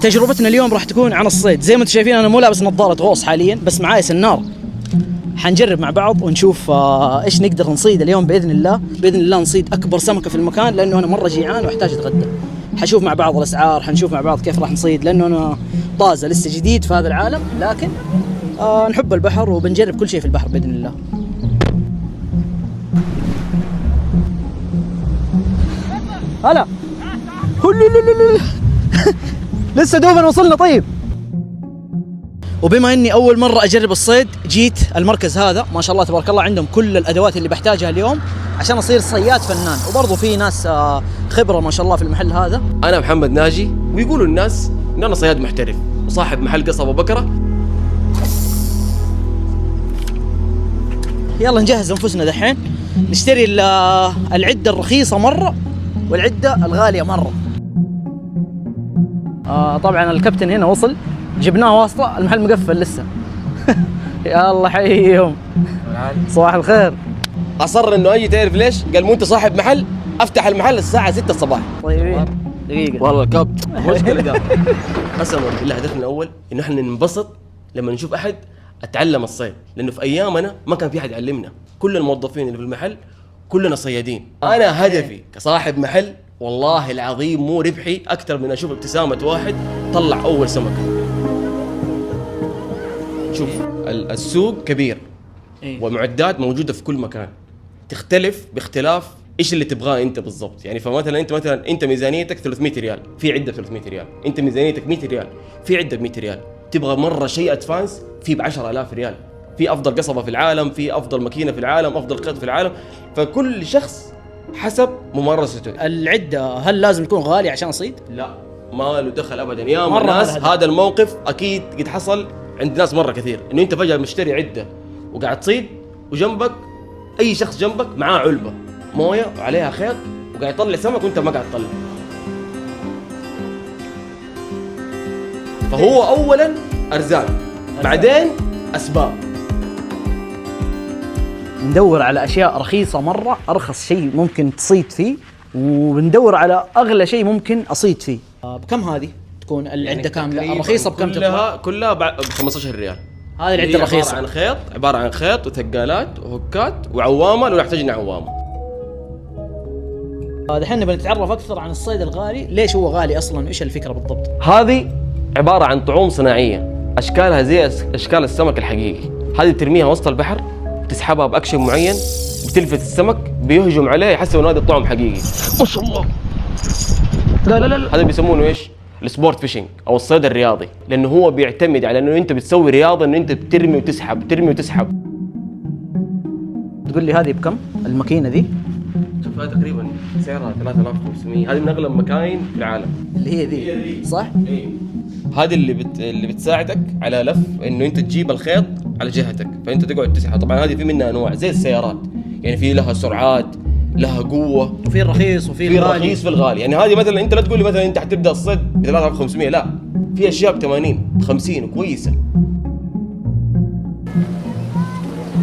تجربتنا اليوم راح تكون عن الصيد. زي ما انتم شايفين انا مو لابس نظارة غوص حاليا، بس معاي سنار. حنجرب مع بعض ونشوف ايش نقدر نصيد اليوم باذن الله. باذن الله نصيد اكبر سمكة في المكان، لانه انا مرة جيعان واحتاج اتغدى. حنشوف مع بعض الاسعار، حنشوف مع بعض كيف راح نصيد، لانه انا طازة لسه جديد في هذا العالم، لكن نحب البحر وبنجرب كل شيء في البحر باذن الله. هلا لسه دوبنا وصلنا. طيب، وبما اني اول مره اجرب الصيد جيت المركز هذا، ما شاء الله تبارك الله عندهم كل الادوات اللي بحتاجها اليوم عشان اصير صياد فنان، وبرضه في ناس خبره ما شاء الله في المحل هذا. انا محمد ناجي، ويقولوا الناس ان انا صياد محترف وصاحب محل قصب ابو بكره. يلا نجهز انفسنا دحين، نشتري العده الرخيصه مره والعده الغاليه مره. طبعا الكابتن هنا وصل، جبناه واسطه، المحل مقفل لسه. يا الله حيهم، صباح الخير. اصر انه اجي، تعرف ليش؟ قال مو انت صاحب محل، افتح المحل الساعه 6 الصباح. طيب دقيقه والله الكابتن مشكله ده. قسما بالله هدفنا الاول انه احنا ننبسط لما نشوف احد اتعلم الصيد، لانه في ايامنا ما كان في احد يعلمنا، كل الموظفين اللي في المحل كلنا صيادين. انا هدفي كصاحب محل والله العظيم مو ربحي اكثر من اشوف ابتسامه واحد طلع اول سمكه. شوف السوق كبير والمعدات موجوده في كل مكان، تختلف باختلاف ايش اللي تبغاه انت بالضبط. يعني فمثلا انت ميزانيتك 300 ريال، في عده 300 ريال. انت ميزانيتك 100 ريال، في عده ب 100 ريال. تبغى مره شيء ادفانس، في ب 10,000 ريال. في افضل قصبه في العالم، في افضل ماكينه في العالم، افضل خيط في العالم. فكل شخص حسب ممارسته. العده هل لازم تكون غاليه عشان اصيد؟ لا، ما له دخل ابدا يا مرة ناس. هذا الموقف اكيد قد حصل عند ناس مره كثير، انه انت فجاه مشتري عده وقاعد تصيد، وجنبك اي شخص جنبك معاه علبه مويه وعليها خيط وقاعد يطلع سمك وانت ما قاعد تطلع. فهو اولا ارزاق، بعدين اسباب. ندور على اشياء رخيصه مره، ارخص شيء ممكن تصيد فيه، وبندور على اغلى شيء ممكن اصيد فيه. بكم هذه تكون العده يعني كامله؟ الرخيصه بكم تطلع؟ كلها ب 15 ريال. هذه العده الرخيصه عباره عن خيط وثقالات وهوكات وعوامه لو احتاجنا عوامه. دحين نبي نتعرف اكثر عن الصيد الغالي، ليش هو غالي اصلا، وايش الفكره بالضبط؟ هذه عباره عن طعوم صناعيه، اشكالها زي اشكال السمك الحقيقي. هذه بترميها وسط البحر، تسحبها باكشن معين، بتلفت السمك، بيهجم عليه يحسب انه هذا الطعم حقيقي. ما شاء الله. لا هذا بيسمونه ايش؟ السبورت فيشنج او الصيد الرياضي، لانه هو بيعتمد على انه انت بتسوي رياضه، انه انت بترمي وتسحب، ترمي وتسحب. تقول لي هذه بكم الماكينه ذي؟ شوفها تقريبا سعرها 3500. هذه من اغلى المكاين في العالم، اللي هي ذي صح؟ ايه. هذه اللي بتساعدك على لف انه انت تجيب الخيط على جهتك، فانت تقعد تسحب. طبعا هذه في منها انواع زي السيارات، يعني في لها سرعات، لها قوه، وفي الرخيص وفي الغالي. الرخيص في الغالي. يعني هذه مثلا انت لا تقول لي مثلا انت حتبدا الصيد ب 3500، لا، في اشياء ب 80 ب 50 وكويسه.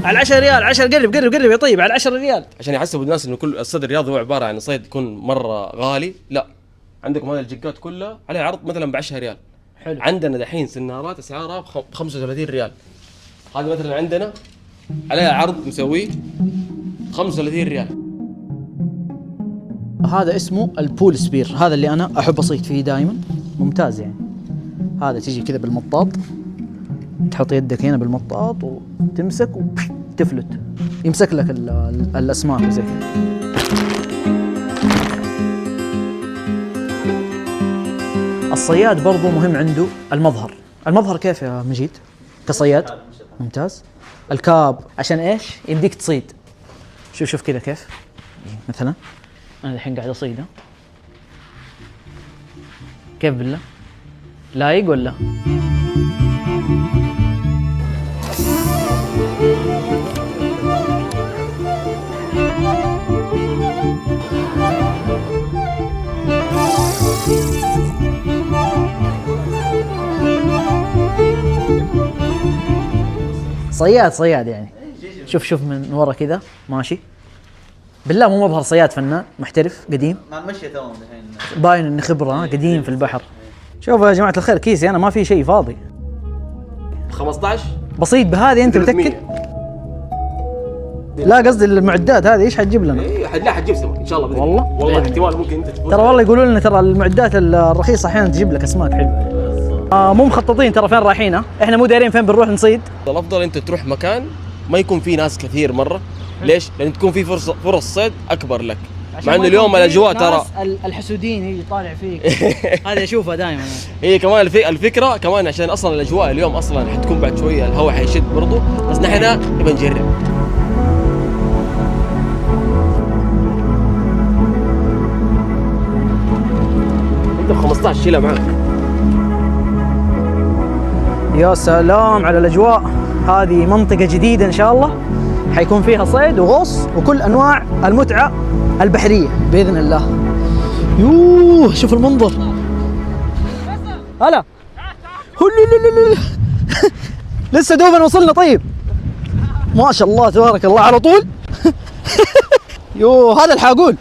على 10 ريال، 10 قرب يا طيب، على 10 ريال عشان يحسبوا الناس انه كل الصيد الرياضي هو عباره عن صيد يكون مره غالي. لا، عندكم هذه الجيكات كلها عليها عرض مثلا ب 10 ريال. حلو. عندنا دحين سنارات اسعارها ب 35 ريال. هذا مثلا عندنا عليها عرض مسويه 35 ريال. هذا اسمه البول سبير، هذا اللي انا احب اصيد فيه دائما، ممتاز يعني. هذا تيجي كذا بالمطاط، تحط يدك هنا بالمطاط وتمسك وتفلت، يمسك لك الاسماك زي كذا. الصياد برضو مهم عنده المظهر كيف يا مجيد كصياد؟ ممتاز. الكاب عشان ايش؟ يديك تصيد. شوف كذا كيف مثلا انا الحين قاعد اصيد، كيف بالله لايق ولا؟ صياد يعني. شوف من ورا كذا ماشي، بالله مو مظهر صياد فنان محترف قديم، ما مشي توهم الحين، باين انه خبره قديم في البحر. شوفوا يا جماعة الخير كيسي أنا ما في شيء فاضي. 15 بسيط بهذه أنت متأكد؟ لا قصدي المعدات هذه ايش حتجيب لنا؟ لا حتجيب سمك ان شاء الله بإذن والله؟ والله احتمال ممكن انت تفوز. ترى والله يقولوا لنا ترى المعدات الرخيصة أحيانا تجيب لك أسماك حلوة. مو مخططين ترى فين رايحين، احنا مو دايرين فين بنروح نصيد. الافضل انت تروح مكان ما يكون فيه ناس كثير مره. ليش؟ لان تكون في فرص صيد اكبر لك. مع انه اليوم الاجواء ترى الحسودين يجي طالع فيك. هذا اشوفها دائما. هي كمان الفكره كمان عشان اصلا الاجواء اليوم اصلا حتكون بعد شويه الهواء حيشد برضه، بس نحن نبغى نجرب. انت 15 شيلها معك. يا سلام على الاجواء، هذه منطقة جديدة ان شاء الله حيكون فيها صيد وغوص وكل انواع المتعة البحرية باذن الله. يوه شوف المنظر. هلا لسه دوبنا وصلنا. طيب ما شاء الله تبارك الله على طول. يوه هذا الحاقول.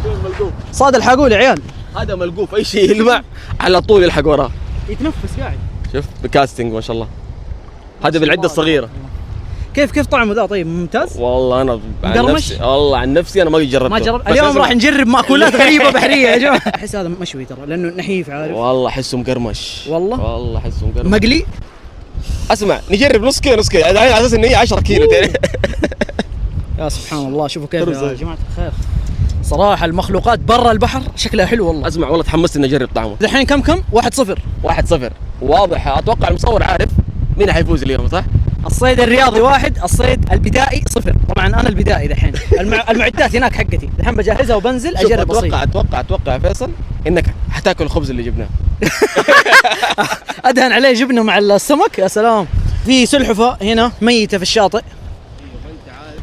ايوه ملقوف. صاد الحاقول يا عيال. هذا ملقوف اي شيء يلمع على طول يلحق وراه. يتنفس قاعد. شوف بكاستنج ما شاء الله. هذا بالعده الصغيره. كيف طعمه ذا؟ طيب ممتاز. والله انا عن مقرمش؟ نفسي والله عن نفسي انا ما جربته. ما جرب. اليوم راح نجرب مأكولات غريبة بحرية يا جماعة. احس هذا مشوي ترى لانه نحيف عارف. والله احسه مقرمش. والله احسه مقرمش. مقلي. اسمع نجرب نص كيلو على اساس ان هي 10 كيلو تاني. يا سبحان الله شوفوا كيف يا جماعة الخير. صراحة المخلوقات برا البحر شكلها حلو والله. اسمع والله تحمست اني اجرب طعمه. الحين كم 1-0. 1-0 واضح. اتوقع المصور عارف مين حيفوز اليوم صح؟ الصيد الرياضي 1، الصيد البدائي 0. طبعا انا البدائي دحين. المعدات هناك حقتي دحين بجهزها وبنزل اجرب اصيد. اتوقع فيصل انك حتاكل الخبز اللي جبناه. ادهن عليه جبنه مع السمك يا سلام. في سلحفة هنا ميتة في الشاطئ.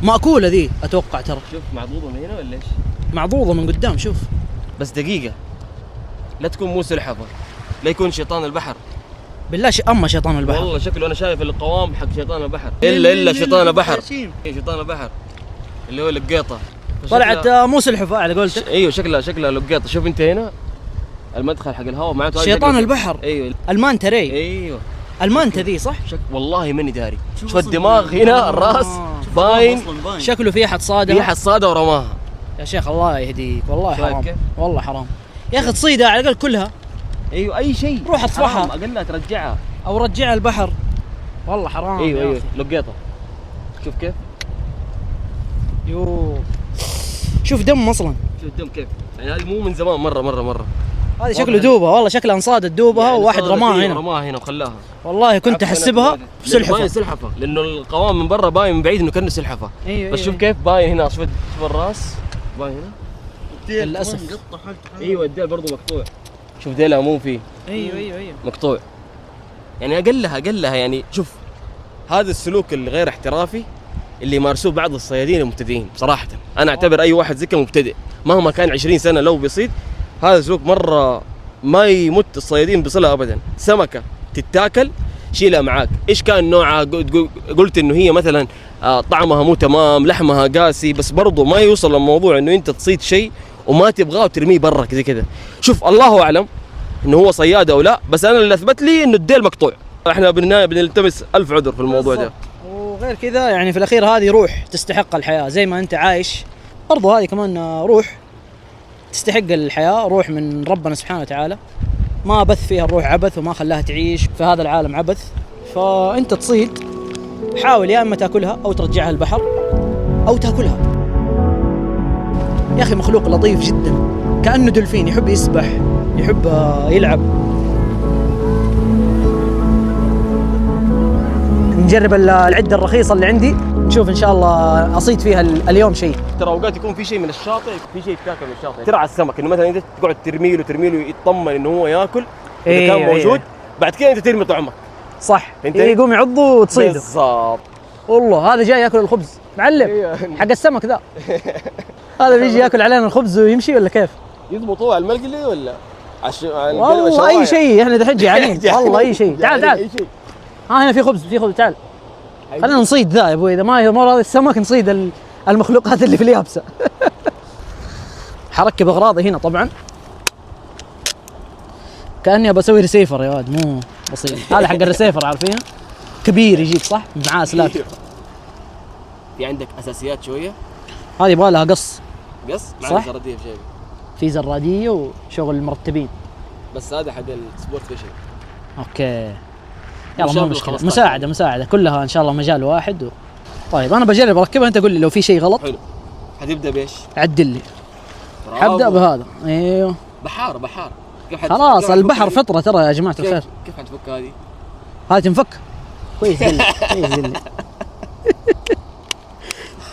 مأكولة ذي اتوقع ترى. شوف معضوضة من هنا ولا ايش؟ معضوضة من قدام شوف. بس دقيقة لا تكون مو سلحفة، لا يكون شيطان البحر. بالله اما شيطان البحر. والله شكله انا شايف القوام حق شيطان البحر. الا شيطان البحر. شيطان البحر اللي هو لقيطة. طلعت مو سلحفة على قولتك. ايوه شكلها لقيطة. شوف انت هنا المدخل حق الهواء معناته شيطان البحر. ايوه المانتا ري. ايوه المانتا ذي صح؟ والله ماني داري. شوف الدماغ هنا الراس باين. شكله في احد صادها. في احد صادها ورماها. يا شيخ الله يهديك والله حرام. كيف؟ والله حرام يا اخي تصيدها على الاقل كلها. ايوه اي شيء روح اطفحها اقلها ترجعها او رجعها البحر. والله حرام. ايوه لقيطه. شوف كيف. شوف دم اصلا. شوف الدم كيف يعني. هذه مو من زمان مره هذه شكله دوبه والله. شكلها انصادت دوبها يعني وواحد رماها هنا وخلاها. والله كنت احسبها سلحفه. سلحفه لانه القوام من برا باين من بعيد انه كانه سلحفه. أيوة بس شوف كيف باين هنا. شوف الراس باين هنا للاسف. ايوه الديل برضه مقطوع. شوف ديلها مو فيه. ايوه مقطوع يعني. اقلها يعني. شوف هذا السلوك الغير احترافي اللي يمارسوه بعض الصيادين المبتدئين بصراحه. انا اعتبر اي واحد زي كذا مبتدئ مهما كان 20 سنه لو بيصيد هذا سلوك مره ما يمت الصيادين بصلها ابدا. سمكه تتاكل شيلها معاك. ايش كان نوعها؟ قلت انه هي مثلا طعمها مو تمام، لحمها قاسي، بس برضه ما يوصل الموضوع انه انت تصيد شيء وما تبغاه وترميه برا زي كذا. شوف الله اعلم انه هو صياد او لا، بس انا اللي اثبت لي انه الديل مقطوع. احنا بالنهايه بنلتمس 1000 عذر في الموضوع ده. وغير كذا يعني في الاخير هذه روح تستحق الحياه زي ما انت عايش. برضه هذه كمان روح تستحق الحياه، روح من ربنا سبحانه وتعالى. ما بث فيها الروح عبث وما خلاها تعيش في هذا العالم عبث. فانت تصيد حاول يا اما تاكلها او ترجعها البحر او تاكلها. يا اخي مخلوق لطيف جدا كانه دولفين، يحب يسبح يحب يلعب. نجرب العده الرخيصه اللي عندي نشوف ان شاء الله اصيد فيها اليوم شيء. ترى اوقات يكون في شيء من الشاطئ، في شيء يتاكل من الشاطئ. ترعى السمك انه مثلا انت تقعد ترمي له يطمن انه هو ياكل اذا كان موجود. بعد كده انت ترمي طعمك صح. يقوم يعضه وتصيده بالضبط. والله هذا جاي ياكل الخبز معلم حق السمك ذا. هذا بيجي ياكل علينا الخبز ويمشي ولا كيف؟ يضبطوه على المقلي ولا والله اي شيء. احنا دحين جعانين والله اي شيء. تعال هنا في خبز تعال خلينا نصيد ذا يا ابوي. اذا ما هذا السمك نصيد المخلوقات اللي في اليابسه. حركب اغراضي هنا طبعا. كاني بسوي ريسيفر يا ولد، مو بسيط. هذا حق الريسيفر عارفينه، كبير يجيك صح معاه سلاك. في عندك اساسيات شويه، هذه يبغى لها قص مع زرديه في جيبي، في زراديه وشغل مرتبين. بس هذا حق السبورت فيشن. اوكي يلا مو مشكله، مساعده كلها ان شاء الله مجال واحد طيب انا بجرب اركبها، انت قول لي لو في شيء غلط. حلو. حتبدا بايش؟ عدل لي. حبدا بهذا. ايوه بحار خلاص البحر فطره ترى يا جماعه الخير. كيف حتفك هذه؟ هذه تنفك كويس. دلي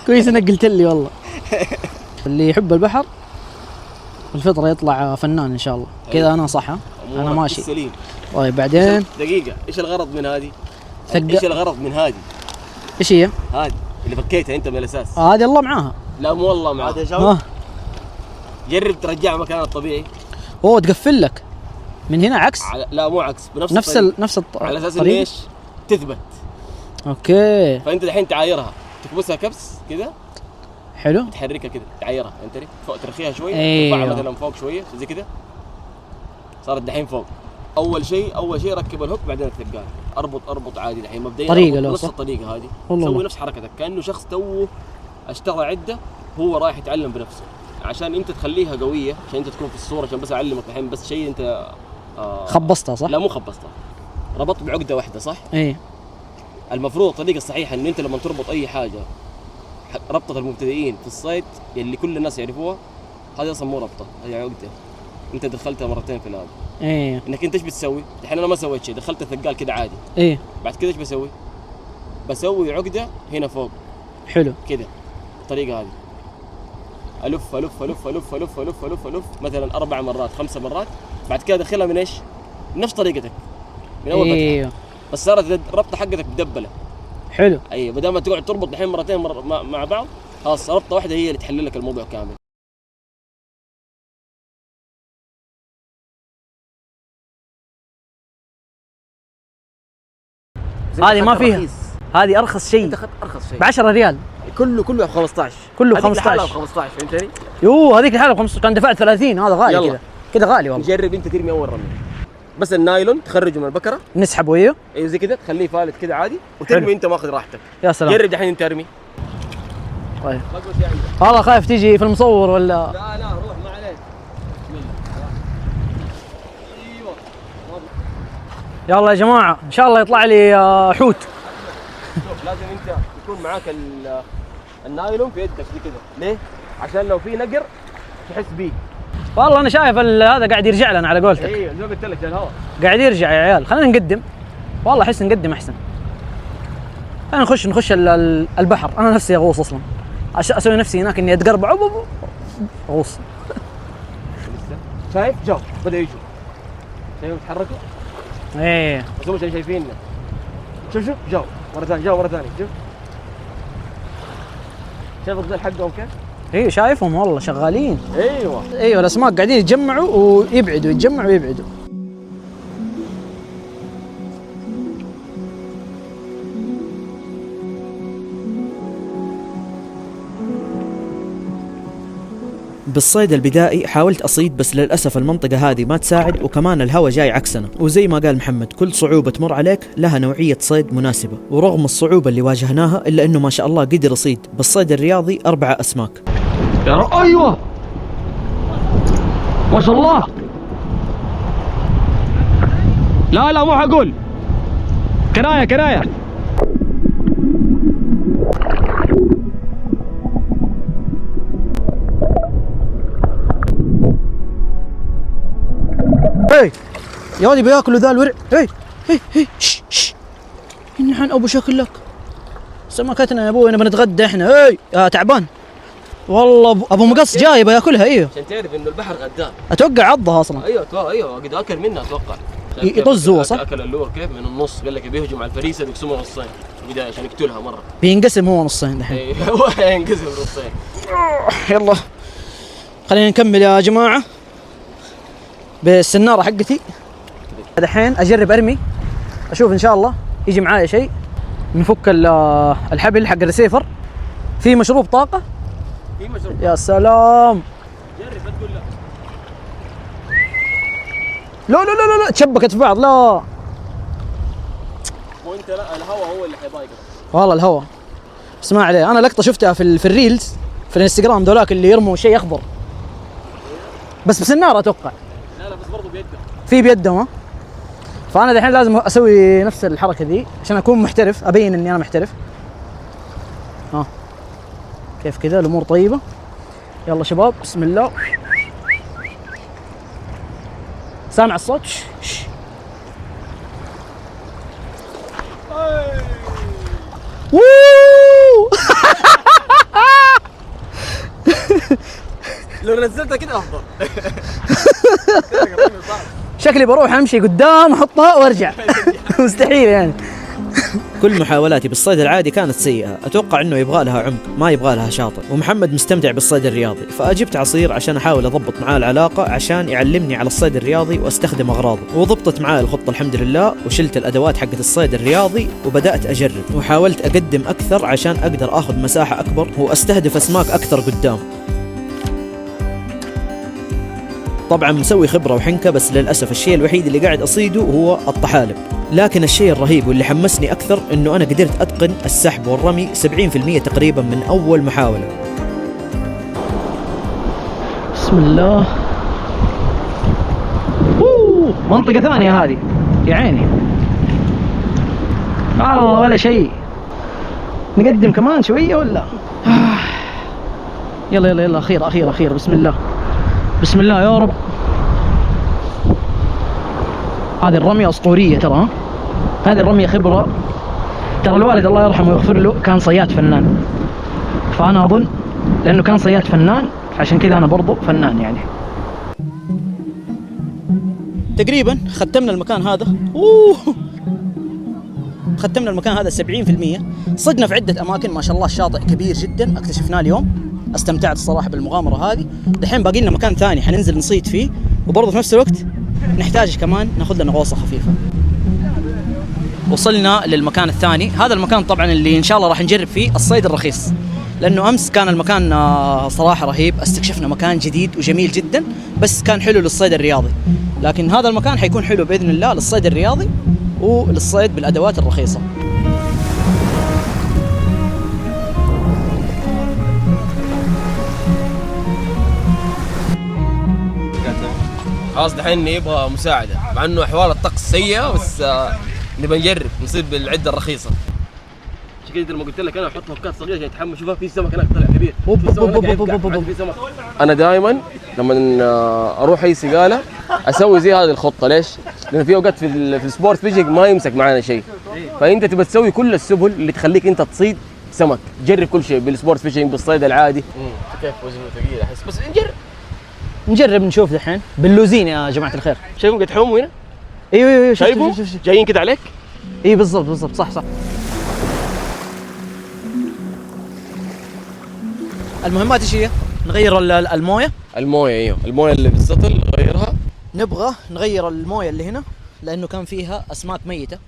كويس انك قلت لي والله. اللي يحب البحر الفطره يطلع فنان ان شاء الله. كذا انا صح؟ انا ماشي سليم. طيب بعدين دقيقه، ايش الغرض من هذه؟ ايش الغرض من هذه؟ ايش هي؟ هذه اللي فكيتها انت من الاساس. هذه الله معاها. لا مو والله معاها. جرب ترجعها مكانها الطبيعي. اوه تقفل لك من هنا عكس؟ لا مو عكس، نفس على اساس انه ايش؟ تثبت. اوكي. فانت الحين تعايرها، تكبسها كبس كذا. حلو. تحركها كذا، تعايرها انت فوق، ترخيها شويه. أيوه. ترفعها مثلا فوق شويه زي كذا، صارت دحين فوق. اول شيء ركب الهوك بعدين الثقال. اربط عادي الحين مبدئيا. طريقه نفس الطريقه هذه. سوي نفس حركتك كانه شخص توه اشتغل عده، هو رايح يتعلم بنفسه، عشان انت تخليها قويه، عشان انت تكون في الصوره، عشان بس اعلمك الحين بس شيء انت خبصتها صح؟ لا مو خبصتها، ربطت بعقده واحده صح؟ ايه. المفروض الطريقه الصحيحه ان انت لما تربط اي حاجه، ربطه المبتدئين في الصيد اللي كل الناس يعرفوها، هذه اصلا مو ربطه، هذه عقده انت دخلتها مرتين في الهذا. ايه. انك انت ايش بتسوي؟ الحين انا ما سويت شيء، دخلت الثقال كده عادي. ايه. بعد كده ايش بسوي؟ بسوي عقده هنا فوق. حلو. كده الطريقه هذه، الف الف الف الف الف الف الف الف مثلا 4 مرات 5 مرات، بعد كده ادخلها من ايش؟ نفس طريقتك من اول فتحه. بس صارت ربطه حقتك مدبله. حلو. ايوه، بدل ما تقعد تربط الحين مرتين مع بعض، خلاص ربطه واحده هي اللي تحل لك الموضوع كامل. هذه ما فيها، هذه ارخص شيء. انت اخذت ارخص شيء ب 10 ريال. كله ب 15. كله ب 15. 15 فهمتني؟ هذيك الحاله ب 15 كان دفعت 30. هذا غالي كذا غالي والله. جرب انت ترمي اول رميه، بس النايلون تخرجه من البكره، نسحبه. ايوه زي كذا، تخليه فالت كذا عادي وترمي انت ماخذ راحتك. يا سلام. جرب دحين انت ارمي. طيب والله خايف تيجي في المصور ولا لا روح ما عليك. بسم الله. ايوه يلا يا جماعه ان شاء الله يطلع لي حوت. شوف لازم انت يكون معاك النايلون في يدك زي كذا. ليه؟ عشان لو في نقر تحس بيه. والله انا شايف هذا قاعد يرجع لنا على قولتك. ايوه زي ما قلت لك الهواء قاعد يرجع يا عيال. خلينا نقدم، والله احس نقدم احسن. خلينا نخش البحر. انا نفسي اغوص اصلا، اسوي نفسي هناك اني اتقربع اغوص. شايف جو بدا يجوا، شايفهم يتحركوا. ايه بس هم شايفيننا. شوف جو مره ثانيه شوف. شايف الظل حقهم كيف؟ ايوه شايفهم والله شغالين. ايوه الاسماك قاعدين يتجمعوا ويبعدوا يتجمعوا ويبعدوا. بالصيد البدائي حاولت أصيد، بس للأسف المنطقة هذه ما تساعد، وكمان الهواء جاي عكسنا، وزي ما قال محمد كل صعوبة تمر عليك لها نوعية صيد مناسبة. ورغم الصعوبة اللي واجهناها إلا أنه ما شاء الله قدر يصيد بالصيد الرياضي 4 أسماك. أيوة ما شاء الله. لا مو حقول كراية. يا ولدي بياكلوا ذا الورع. شش نحن ابو شكل لك سمكتنا يا ابوي، نبي نتغدى احنا. يا تعبان والله. ابو مقص جاي بياكلها. ايوه عشان تعرف انه البحر غدار. اتوقع عضها اصلا. ايوه قد اكل منها اتوقع. يطز هو صح؟ اكل اللور كيف من النص، قال لك بيهجم على الفريسه بيقسمها نصين بدايه عشان يقتلها مره. بينقسم هو نصين دحين. هو ينقسم نصين. يلا خلينا نكمل يا جماعه بالسناره حقتي. دحين اجرب ارمي، اشوف ان شاء الله يجي معايا شيء. نفك الحبل حق الريسيفر. في مشروب طاقه. في مشروب. يا سلام. جرب ما تقول لا. لا لا لا لا تشبكت في بعض. لا وانت لا، الهواء هو اللي حيضايقك والله الهواء. اسمع عليه، انا لقطه شفتها في الريلز في الانستغرام، ذولاك اللي يرموا شيء اخضر بس بسناره اتوقع. لا بس برضه بيدك في بيدهم ها. فانا الحين لازم اسوي نفس الحركه ذي عشان اكون محترف، ابين اني انا محترف. ها كيف كذا الامور طيبه. يلا شباب بسم الله. سامع الصوت؟ لو نزلتها كده افضل. شكلي بروح امشي قدام احطها وارجع. مستحيل يعني. كل محاولاتي بالصيد العادي كانت سيئة، أتوقع أنه يبغى لها عمق ما يبغى لها شاطئ، ومحمد مستمتع بالصيد الرياضي، فأجبت عصير عشان أحاول أضبط معاه العلاقة عشان يعلمني على الصيد الرياضي وأستخدم أغراضه، وضبطت معاه الخطة الحمد لله، وشلت الأدوات حقت الصيد الرياضي وبدأت أجرب، وحاولت أقدم أكثر عشان أقدر أخذ مساحة أكبر وأستهدف أسماك أكثر قدام. طبعا مسوي خبرة وحنكة، بس للأسف الشيء الوحيد اللي قاعد أصيده هو الطحالب. لكن الشيء الرهيب واللي حمسني أكثر إنه أنا قدرت أتقن السحب والرمي 70% تقريبا من أول محاولة. بسم الله. منطقة ثانية هذه يا عيني. الله ولا شيء. نقدم كمان شوية ولا؟ يلا يلا يلا أخير أخير أخير. بسم الله بسم الله يا رب. هذه الرمية أسطورية ترى، هذه الرمية خبرة. ترى الوالد الله يرحمه ويغفر له كان صياد فنان، فأنا أظن لأنه كان صياد فنان عشان كذا أنا برضو فنان يعني. تقريبا ختمنا المكان هذا. ختمنا المكان هذا 70%. صدنا في عدة أماكن ما شاء الله، الشاطئ كبير جدا اكتشفناه اليوم. استمتعت الصراحة بالمغامرة هذه. دحين باقي لنا مكان ثاني حننزل نصيد فيه، وبرضه في نفس الوقت نحتاج كمان ناخذ لنا غوصة خفيفة. وصلنا للمكان الثاني. هذا المكان طبعا اللي إن شاء الله راح نجرب فيه الصيد الرخيص، لأنه أمس كان المكان صراحة رهيب. استكشفنا مكان جديد وجميل جدا، بس كان حلو للصيد الرياضي. لكن هذا المكان حيكون حلو بإذن الله للصيد الرياضي وللصيد بالأدوات الرخيصة. خلاص دحين يبغى مساعدة، مع انه احوال الطقس سيئة، بس نبى نجرب نصيد بالعدة الرخيصة. عشان كده لما قلت لك انا احط هوكات صغيرة عشان يتحمل. شوفها في سمك هناك طلع كبير. انا دائما لما اروح اي سقالة اسوي زي هذه الخطة. ليش؟ لان في اوقات في السبورت فيشنج ما يمسك معانا شيء، فانت تبى تسوي كل السبل اللي تخليك انت تصيد سمك. جرب كل شيء بالسبورت فيشنج بالصيد العادي. كيف وزنه ثقيل احس، بس نجرب نشوف دحين باللوزين يا جماعة الخير. شايفهم قاعد يحوموا هنا؟ ايوه شايفهم جايين كده عليك. اي بالضبط صح. المهمات ايش هي؟ نغير المويه. ايوه المويه اللي بالسطل نغيرها. نبغى نغير المويه اللي هنا لانه كان فيها اسماك ميته،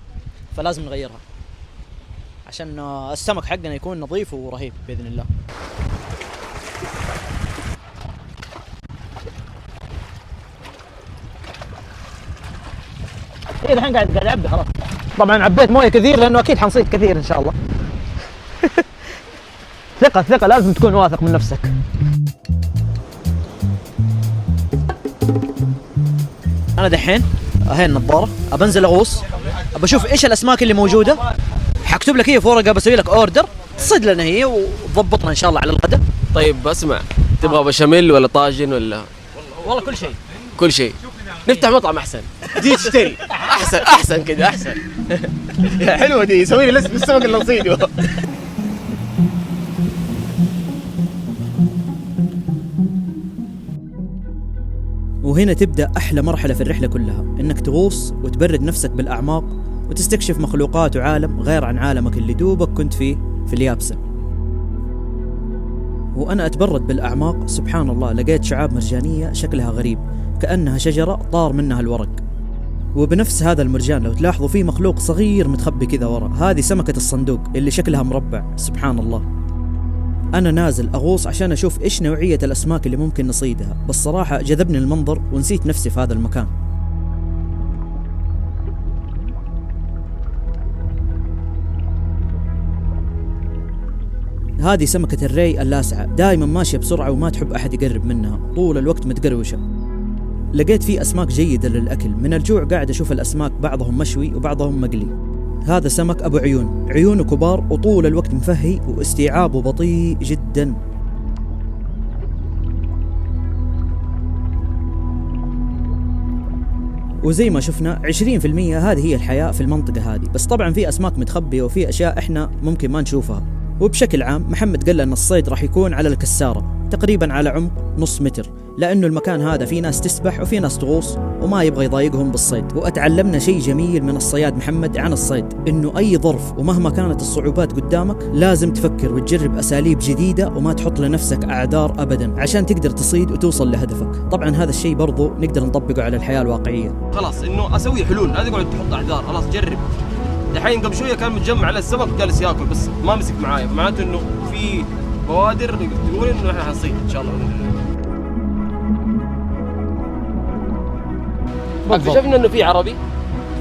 فلازم نغيرها عشان السمك حقنا يكون نظيف ورهيب باذن الله. ايه الحين قاعد اعبي خلاص. طبعا عبيت مويه كثير لانه اكيد حنصيد كثير ان شاء الله. ثقة لازم تكون واثق من نفسك. انا دحين هاي النظارة ابنزل اغوص، ابشوف ايش الاسماك اللي موجودة. حكتب لك هي في ورقة، بسوي لك اوردر تصيد لنا هي وتضبطنا ان شاء الله على الغداء. طيب اسمع، تبغى بشاميل ولا طاجن ولا؟ والله كل شيء. كل شيء. نفتح مطعم احسن، دي تشتري احسن كده احسن. حلوه دي، سوي لي لسه بالسمك اللي نصيده. وهنا تبدأ أحلى مرحلة في الرحلة كلها، إنك تغوص وتبرد نفسك بالأعماق وتستكشف مخلوقات وعالم غير عن عالمك اللي دوبك كنت فيه في اليابسة. وأنا أتبرد بالأعماق سبحان الله لقيت شعاب مرجانية شكلها غريب، كأنها شجرة طار منها الورق. وبنفس هذا المرجان لو تلاحظوا فيه مخلوق صغير متخبي كذا ورا، هذه سمكة الصندوق اللي شكلها مربع. سبحان الله. أنا نازل أغوص عشان أشوف إيش نوعية الأسماك اللي ممكن نصيدها، بس صراحة جذبني المنظر ونسيت نفسي في هذا المكان. هذه سمكة الري اللاسعة، دائما ماشية بسرعة وما تحب أحد يقرب منها، طول الوقت متقروشة. لقيت فيه أسماك جيدة للأكل، من الجوع قاعد أشوف الأسماك بعضهم مشوي وبعضهم مقلي. هذا سمك أبو عيون، عيونه كبار وطول الوقت مفهي واستيعابه بطيء جدا. وزي ما شفنا 20% هذه هي الحياة في المنطقة هذه، بس طبعا في أسماك متخبية وفي أشياء إحنا ممكن ما نشوفها. وبشكل عام محمد قال أن الصيد راح يكون على الكسارة، تقريبا على عمق نص متر، لأنه المكان هذا في ناس تسبح وفي ناس تغوص وما يبغى يضايقهم بالصيد. وأتعلمنا شيء جميل من الصياد محمد عن الصيد، إنه أي ظرف ومهما كانت الصعوبات قدامك لازم تفكر وتجرب أساليب جديدة وما تحط لنفسك أعذار أبدا عشان تقدر تصيد وتوصل لهدفك. طبعا هذا الشيء برضو نقدر نطبقه على الحياة الواقعية. خلاص انه اسوي حلول، لا تقعد تحط اعذار، خلاص جرب. دحين قبل شويه كان متجمع على السمك جالس ياكل بس ما مسك معايا، معناته انه في بوادر تقول انه احنا حنصيد ان شاء الله باذن الله. اكتشفنا انه في عربي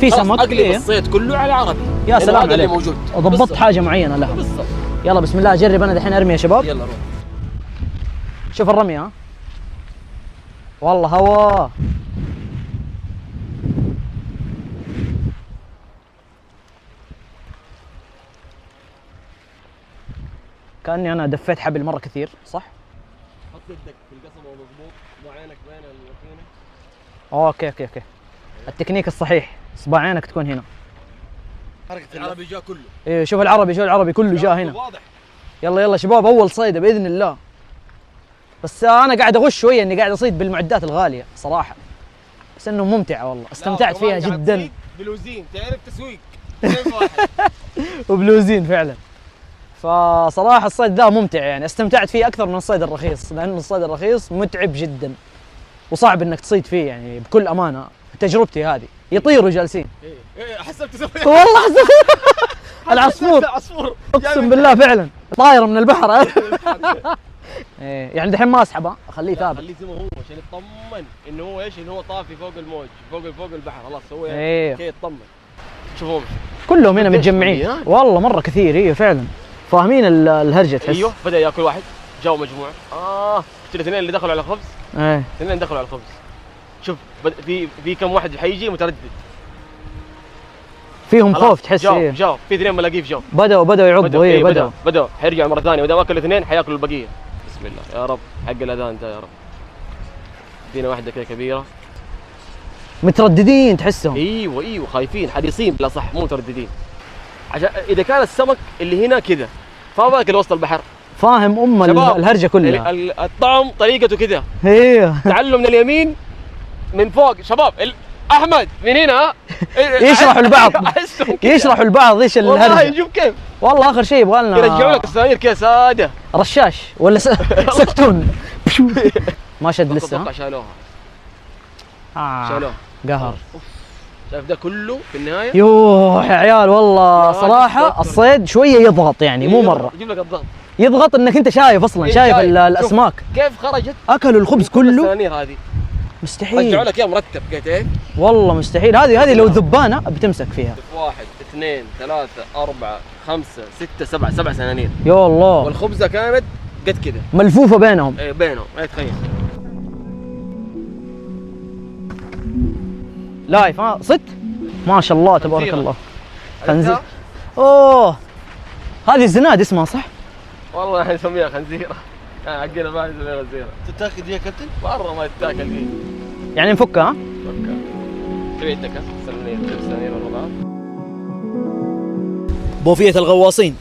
في سمك اقلب الصيد كله على عربي. يا سلام عليك، موجود ضبطت حاجة معينة لها بالضبط. يلا بسم الله أجرب أنا دحين أرمي يا شباب. يلا روح شوف الرمي. ها والله هوا كأني أنا دفيت حبل مرة كثير، صح؟ حط يدك في القصبة مضبوط، وعينك بين الماكينة. اوكي التكنيك الصحيح، اصبع عينك تكون هنا. حركة العربي جاء كله. ايه شوف العربي كله جاء هنا. واضح. يلا شباب، اول صيدة باذن الله. بس انا قاعد اغش شويه اني قاعد اصيد بالمعدات الغاليه صراحه، بس انه ممتعه والله، استمتعت فيها جدا. بلوزين، تعرف تسويق واحد. وبلوزين فعلا. فصراحه الصيد ذا ممتع، يعني استمتعت فيه اكثر من الصيد الرخيص، لانه الصيد الرخيص متعب جدا وصعب انك تصيد فيه، يعني بكل امانه تجربتي هذه يطيروا جالسين. ايه حسبت تسوي والله حسبت العصفور اقسم بالله فعلا طايره من البحر. ايه يعني دحين ما اسحبه، اخليه ثابت، خليه زي ما هو عشان يطمن انه هو ايش، انه هو طافي فوق الموج، فوق البحر، خلاص هو ايه كي يطمن. شوفوا كلهم هنا متجمعين والله مره كثير. ايوه فعلا فاهمين الهرجه تحس. ايوه بدا ياكل واحد، جاوا مجموعه. شفت الاثنين اللي دخلوا على الخبز؟ ايه الاثنين دخلوا على الخبز. شوف في كم واحد حيجي متردد، فيهم خوف تحس. ايه جاوا في اثنين ملاقيه في جو، بدأوا يعضوا. ايه بدأوا حيرجعوا مره ثانيه، ما اكلوا اثنين حياكلوا البقيه. بسم الله يا رب، حق الاذان ده يا رب. ادينا واحده كذا كبيره. مترددين تحسهم. ايوه خايفين، حريصين لا صح، مو مترددين. عشان اذا كان السمك اللي هنا كذا فما بالك وسط البحر. فاهم الهرجه كلها. الطعم طريقته كذا. ايوه تعلم من اليمين من فوق. شباب احمد من هنا يشرحوا البعض يشرحوا البعض ايش الهرجه. والله شوف كيف، والله اخر شيء يبغى لنا يرجعوا لك السنانير كذا ساده، رشاش ولا سكتون. ما شد لسه. اتوقع شالوها. شالوها قهر. شايف ده كله في النهايه. يوه يا عيال والله صراحه الصيد شويه يضغط، يعني مو مره يجيب لك الضغط، يضغط انك انت شايف اصلا، شايف الاسماك كيف خرجت. اكلوا الخبز كله. السنانير هذه مستحيل رجعوا لك اياه مرتب كده. والله مستحيل. هذه لو ذبانه بتمسك فيها. 1 2 3 4 5 6 7 سنانير يا الله. والخبزه كانت قد كده ملفوفه بينهم. ايه بينهم، ما تخيل. لايف صدق ما شاء الله تبارك الله. خنزير. اوه هذه الزناد اسمها صح؟ والله احنا نسميها خنزيره، حقنا ما نسميها خنزيره. تتاكل دي يا كابتن؟ مره ما تتاكل دي. يعني نفكها؟ فكها. تبي عندك سنانير والله. بوفية الغواصين.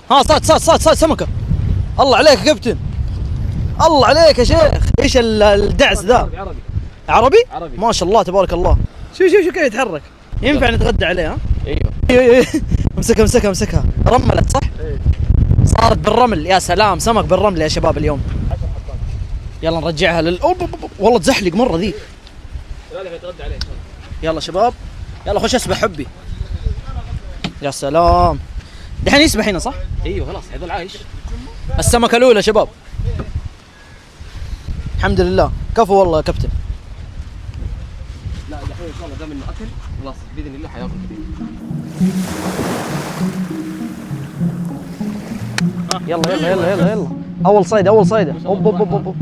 تعال صاد سمكة. الله عليك يا كابتن، الله عليك يا شيخ. ايش الدعس ذا؟ عربي؟ ما شاء الله تبارك الله. شوف كيف يتحرك. ينفع نتغدى عليه. ها؟ ايوه امسكها رملت صح؟ ايه صارت بالرمل. يا سلام سمك بالرمل يا شباب اليوم. يلا نرجعها والله تزحلق مرة ذي. نتغدى عليه. يلا شباب يلا خش اسبح حبي. يا سلام دحين يسبح هنا صح؟ ايوه خلاص حيضل عايش. السمكة الأولى شباب الحمد لله. كفو والله يا كابتن. لا دحين ان شاء الله دام انه اكل خلاص باذن الله حياكل كثير. يلا يلا يلا يلا يلا. اول صيده اول صيده. اوب اوب اوب اوب.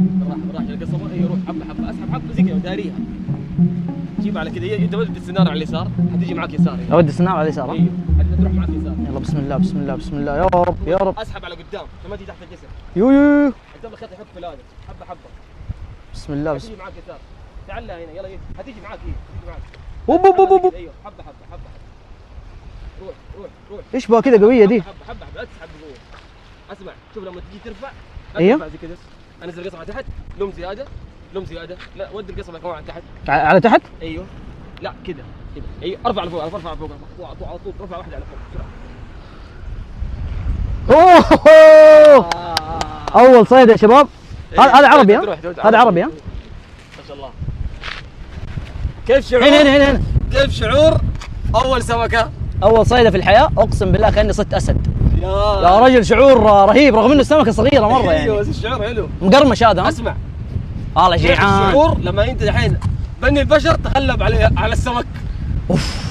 راح القصبه. اي روح حبه حبه اسحب حبه زي كذا وداريها. جيب على كذا. انت ودي السناره على اليسار حتيجي معك يسار. اودي السناره على اليسار. ايوه تروح معك يسار. يلا بسم الله بسم الله بسم الله يا رب يا رب. اسحب على قدام لما تيجي تحت الجسر. يو يو. قدام الخيط يحط في هذا حبه حبه. بسم الله بسم تيجي معك يسار. تعال هنا يلا هتيجي معك هتيجي معك. اوب اوب اوب اوب. ايوه حبه حبه حبه. روح روح روح. ايش بها كذا قويه دي؟ حبه حبه حبه لا تسحب بقوه. اسمع شوف لما تجي ترفع ايوه زي كذا. انزل القصبه تحت لوم زياده لوم زياده. لا ودي القصبه كمان تحت. على تحت؟ ايوه لا كذا كذا. ايوه ارفع لفوق ارفع لفوق على طول رفع واحده على فوق بسرعه. اوه اول صيد يا شباب. هذا عربي ها؟ هذا عربي ها؟ ما شاء الله. كيف شعور؟ هنا هنا هنا. كيف شعور اول سمكه؟ اول صيده في الحياه اقسم بالله كاني صدت اسد. يا رجل شعور رهيب رغم انه السمكه صغيره مره يعني. ايوه بس الشعور حلو. مقرمش هذا ها؟ اسمع والله جيعان. الشعور لما انت الحين بني البشر تغلب على السمك. اوف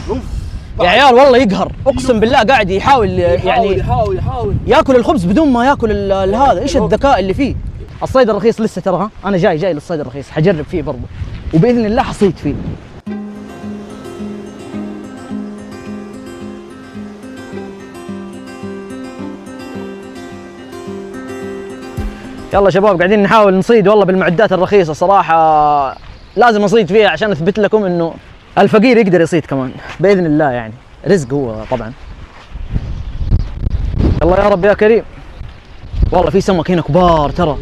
يا عيال والله يقهر اقسم بالله قاعد يحاول يعني يحاول ياكل الخبز بدون ما ياكل هذا. ايش الذكاء اللي فيه. الصيد الرخيص لسه ترى ها. انا جاي للصيد الرخيص حجرب فيه برضه وباذن الله حصيد فيه. يلا شباب قاعدين نحاول نصيد والله بالمعدات الرخيصه صراحه. لازم اصيد فيها عشان اثبت لكم انه الفقير يقدر يصيد كمان باذن الله يعني. رزق هو طبعا. يلا يا رب يا كريم. والله في سمك هنا كبار ترى.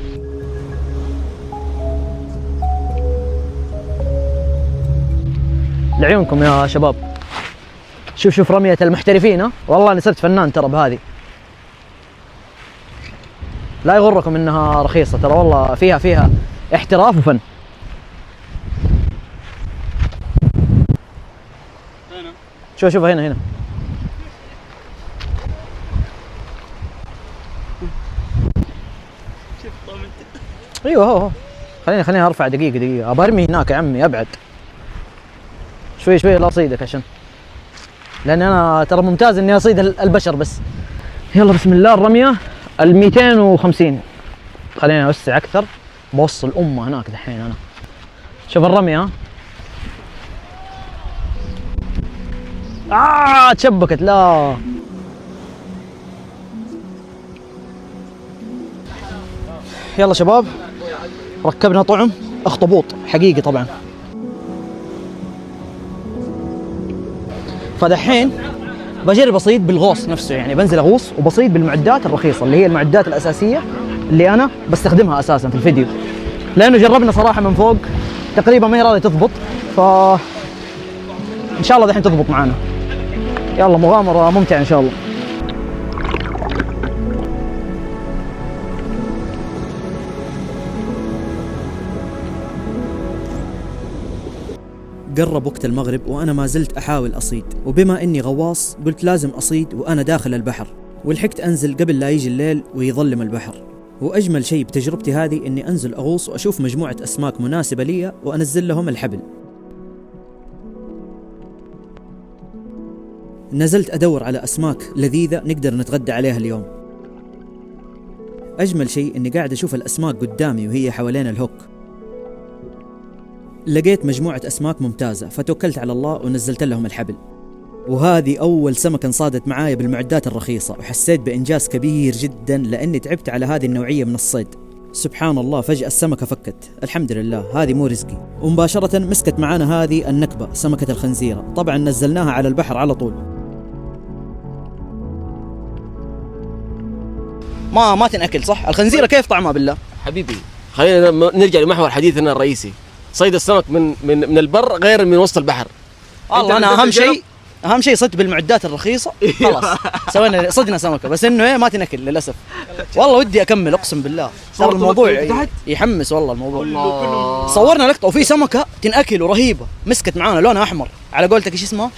لعيونكم يا شباب. شوف رمية المحترفين ها. والله انا صرت فنان ترى بهذه. لا يغركم انها رخيصة ترى والله فيها احتراف وفن. شوف هنا ايوه هو خليني ارفع دقيقة ابى ارمي هناك يا عمي ابعد شوي لا اصيدك عشان لان انا ترى ممتاز اني اصيد البشر بس. يلا بسم الله الرمية 250. خليني اوسع اكثر بوصل الامة هناك دحين انا. شوف الرمية تشبكت لا. يلا شباب ركبنا طعم اخطبوط حقيقي طبعا. فدحين بجرب اصيد بالغوص نفسه يعني بنزل اغوص وبصيد بالمعدات الرخيصة اللي هي المعدات الاساسية اللي انا بستخدمها اساسا في الفيديو لانه جربنا صراحة من فوق تقريبا ما هي راضية تضبط. ف ان شاء الله دحين تضبط معانا. يلا مغامرة ممتعة ان شاء الله. قرب وقت المغرب وأنا ما زلت أحاول أصيد، وبما إني غواص قلت لازم أصيد وأنا داخل البحر، ولحقت أنزل قبل لا يجي الليل ويظلم البحر. وأجمل شيء بتجربتي هذه إني أنزل أغوص وأشوف مجموعة أسماك مناسبة لي وأنزل لهم الحبل. نزلت أدور على أسماك لذيذة نقدر نتغدى عليها اليوم. أجمل شيء إني قاعد أشوف الأسماك قدامي وهي حوالين الهوك. لقيت مجموعة أسماك ممتازة فتوكلت على الله ونزلت لهم الحبل. وهذه أول سمكة انصادت معايا بالمعدات الرخيصة، وحسيت بإنجاز كبير جدا لأني تعبت على هذه النوعية من الصيد. سبحان الله فجأة السمكة فكت، الحمد لله هذه مو رزقي. ومباشرة مسكت معانا هذه النكبة سمكة الخنزيرة، طبعا نزلناها على البحر على طول. ما تنأكل صح؟ الخنزيرة كيف طعمها بالله؟ حبيبي خلينا نرجع لمحور حديثنا الرئيسي. صيد السمك من البر غير من وسط البحر. والله انا اهم شيء صدت بالمعدات الرخيصه خلاص صدنا سمكه بس انه ما تنأكل للاسف. والله ودي اكمل اقسم بالله صار الموضوع يحمس والله الموضوع. صورنا لقطه وفي سمكه تنأكل ورهيبه مسكت معانا لونها احمر على قولتك ايش اسمها؟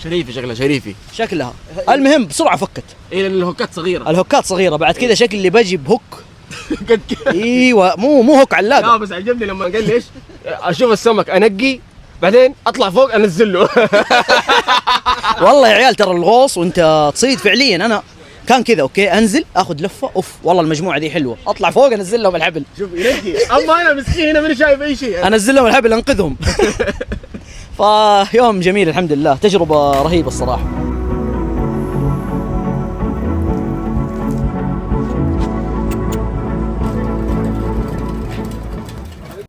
شكلها المهم بسرعه فكت. لان الهوكات صغيره بعد كذا شكل اللي بجي بهوك ايوه مو هوك علاقه. لا بس عجبني لما قال لي ايش اشوف السمك انقي بعدين اطلع فوق انزل له. والله يا عيال ترى الغوص وانت تصيد فعليا انا كان كذا اوكي، انزل اخذ لفه، اوف والله المجموعه دي حلوه، اطلع فوق انزل لهم الحبل. شوف ينجي، اما انا مسكين هنا ماني شايف اي شيء. انزل لهم الحبل انقذهم. فيوم جميل الحمد لله، تجربه رهيبه الصراحه.